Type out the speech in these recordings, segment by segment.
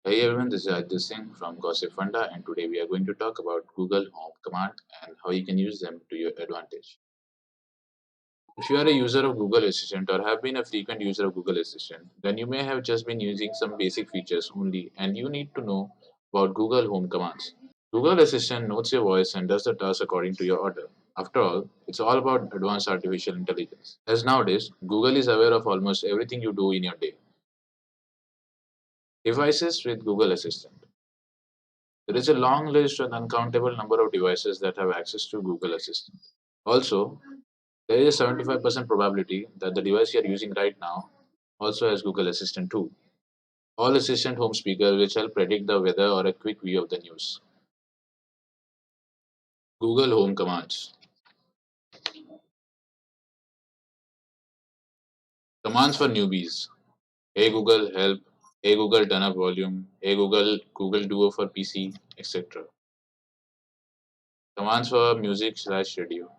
Hey everyone, this is Ajit Singh from Gossip Funda, and today we are going to talk about Google Home command and how you can use them to your advantage. If you are a user of Google Assistant or have been a frequent user of Google Assistant, then you may have just been using some basic features only and you need to know about Google Home commands. Google Assistant notes your voice and does the task according to your order. After all, it's all about advanced artificial intelligence. As nowadays, Google is aware of almost everything you do in your day. Devices with Google Assistant. There is a long list and uncountable number of devices that have access to Google Assistant. Also, there is a 75% probability that the device you are using right now also has Google Assistant too. All Assistant home speakers which help predict the weather or a quick view of the news. Google Home commands. Commands for newbies. Hey Google help. Hey Google turn up volume. Hey Google Duo for PC, etc. Commands for music/radio.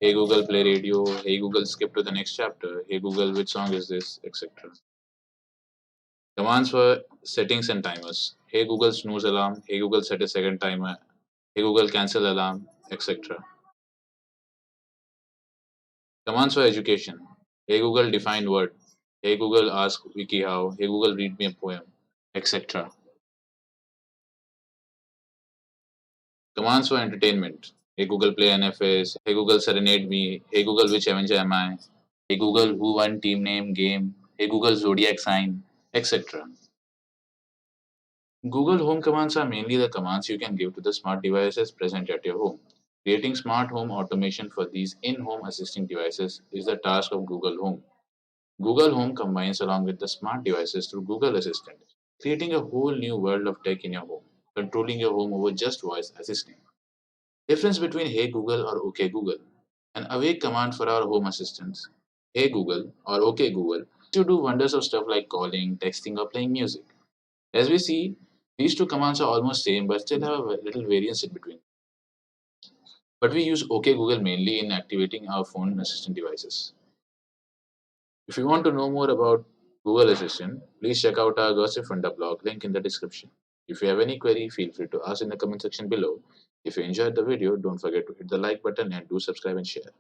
Hey Google play radio. Hey Google skip to the next chapter. Hey Google which song is this, etc. Commands for settings and timers. Hey Google snooze alarm. Hey Google set a second timer. Hey Google cancel alarm, etc. Commands for education. Hey Google define word. Hey Google ask WikiHow. Hey Google read me a poem, etc. Commands for entertainment. Hey Google play NFS. Hey Google serenade me. Hey Google which Avenger am I? Hey Google who won team name game. Hey Google zodiac sign, etc. Google Home commands are mainly the commands you can give to the smart devices present at your home. Creating smart home automation for these in-home assisting devices is the task of Google Home. Google Home combines along with the smart devices through Google Assistant, creating a whole new world of tech in your home, controlling your home over just voice assisting. Difference between Hey Google or OK Google. An awake command for our home assistants. Hey Google or OK Google to do wonders of stuff like calling, texting, or playing music. As we see, these two commands are almost same but still have a little variance in between. But we use OK Google mainly in activating our phone assistant devices. If you want to know more about Google Assistant, please check out our Gossip Funda blog, link in the description. If you have any query, feel free to ask in the comment section below. If you enjoyed the video, don't forget to hit the like button and do subscribe and share.